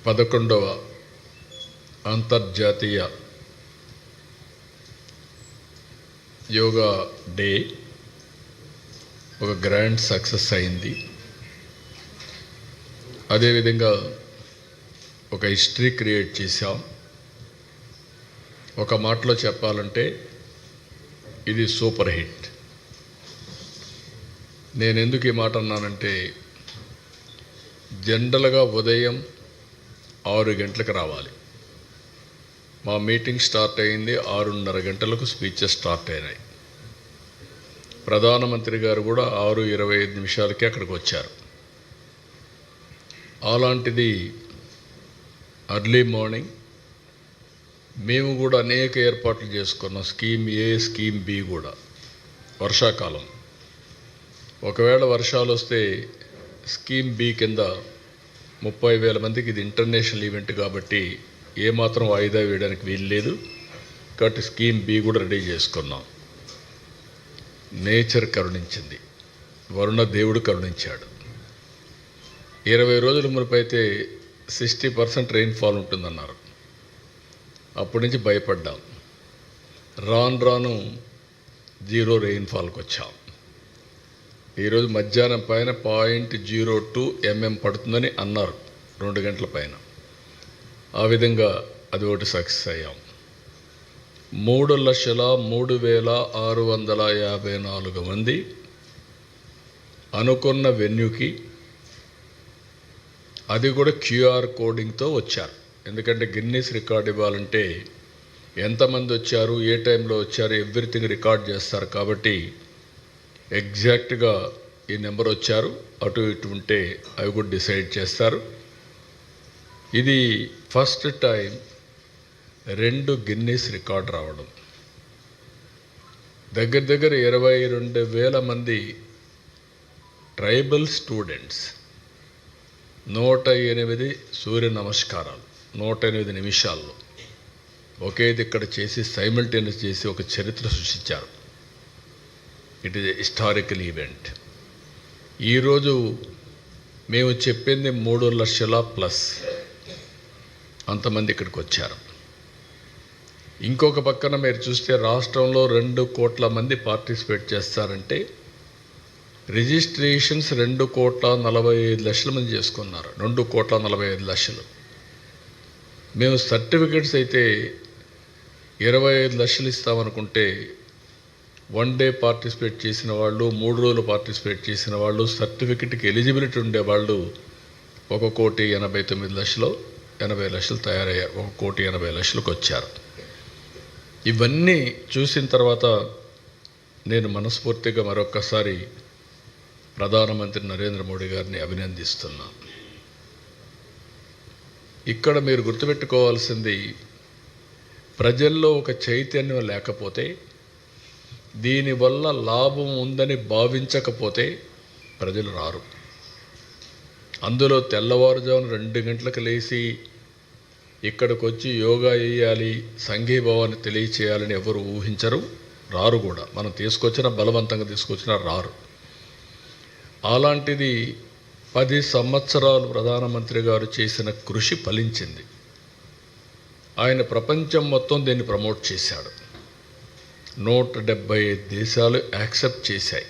11వ అంతర్జాతీయ యోగా డే ఒక grand success అయింది. అదేవిధంగా ఒక హిస్టరీ క్రియేట్ చేశాం. ఒక మాటలో చెప్పాలంటే ఇది సూపర్ హిట్. నేను ఎందుకు ఈ మాట అన్నానంటే, జనరల్గా ఉదయం 6 గంటలకు రావాలి. మా మీటింగ్ స్టార్ట్ అయింది 6:30 గంటలకు. స్పీచెస్ స్టార్ట్ అయినాయి. ప్రధానమంత్రి గారు కూడా 6:25 అక్కడికి వచ్చారు. అలాంటిది అర్లీ మార్నింగ్ మేము కూడా అనేక ఏర్పాట్లు చేసుకున్నాం. స్కీమ్ ఏ, స్కీమ్ బి కూడా. వర్షాకాలం ఒకవేళ వర్షాలు వస్తే స్కీమ్ బి కింద 30,000 మందికి, ఇది ఇంటర్నేషనల్ ఈవెంట్ కాబట్టి ఏమాత్రం వాయిదా వేయడానికి వీలు లేదు. కాబట్టి స్కీమ్ బి కూడా రెడీ చేసుకున్నాం. నేచర్ కరుణించింది, వరుణ దేవుడు కరుణించాడు. 20 రోజుల మునుపు అయితే 60% రెయిన్ఫాల్ ఉంటుందన్నారు. అప్పటి నుంచి భయపడ్డాం. రాను 0 రెయిన్ఫాల్కి వచ్చాం. ఈరోజు మధ్యాహ్నం పైన 0.02 mm పడుతుందని అన్నారు 2 గంటల పైన. ఆ విధంగా అది ఒకటి సక్సెస్ అయ్యాం. 3,03,654 మంది అనుకున్న వెన్యూకి, అది కూడా QR కోడింగ్తో వచ్చారు. ఎందుకంటే గిన్నీస్ రికార్డ్ ఇవ్వాలంటే ఎంతమంది వచ్చారు, ఏ టైంలో వచ్చారు, ఎవ్రీథింగ్ రికార్డ్ చేస్తారు. కాబట్టి ఎగ్జాక్ట్గా ఈ నెంబర్ వచ్చారు, అటు ఇటు ఉంటే అవి కూడా డిసైడ్ చేస్తారు. ఇది ఫస్ట్ టైం 2 గిన్నీస్ రికార్డ్ రావడం. దగ్గర 22,000 మంది ట్రైబల్ స్టూడెంట్స్ 108 సూర్య నమస్కారాలు 108 నిమిషాల్లో ఒకేది ఇక్కడ చేసి సైమల్టేనియస్ చేసి ఒక చరిత్ర సృష్టించారు. It is historical event. ఈరోజు మేము చెప్పింది 3 లక్షల ప్లస్ అంతమంది ఇక్కడికి వచ్చారు. ఇంకొక పక్కన మీరు చూస్తే రాష్ట్రంలో 2 కోట్ల మంది పార్టిసిపేట్ చేస్తారంటే రిజిస్ట్రేషన్స్ 2,45,00,000 మంది చేసుకున్నారు. 2,45,00,000. మేము సర్టిఫికెట్స్ అయితే 25 లక్షలు ఇస్తామనుకుంటే 1 డే పార్టిసిపేట్ చేసిన వాళ్ళు, 3 రోజులు పార్టిసిపేట్ చేసిన వాళ్ళు, సర్టిఫికెట్కి ఎలిజిబిలిటీ ఉండేవాళ్ళు 1,89,80,00,000 తయారయ్యారు. 1,80,00,000కి వచ్చారు. ఇవన్నీ చూసిన తర్వాత నేను మనస్ఫూర్తిగా మరొక్కసారి ప్రధానమంత్రి నరేంద్ర మోడీ గారిని అభినందిస్తున్నాను. ఇక్కడ మీరు గుర్తుపెట్టుకోవాల్సింది, ప్రజల్లో ఒక చైతన్యం లేకపోతే, దీనివల్ల లాభం ఉందని భావించకపోతే ప్రజలు రారు. అందులో తెల్లవారుజామున 2 గంటలకు లేచి ఇక్కడికి వచ్చి యోగా చేయాలి, సంఘీభావాన్ని తెలియచేయాలని ఎవరు ఊహించరు, రారు కూడా. మనం బలవంతంగా తీసుకొచ్చినా రారు. అలాంటిది 10 సంవత్సరాలు ప్రధానమంత్రి గారు చేసిన కృషి ఫలించింది. ఆయన ప్రపంచం మొత్తం దీన్ని ప్రమోట్ చేశాడు. 175 దేశాలు యాక్సెప్ట్ చేశాయి.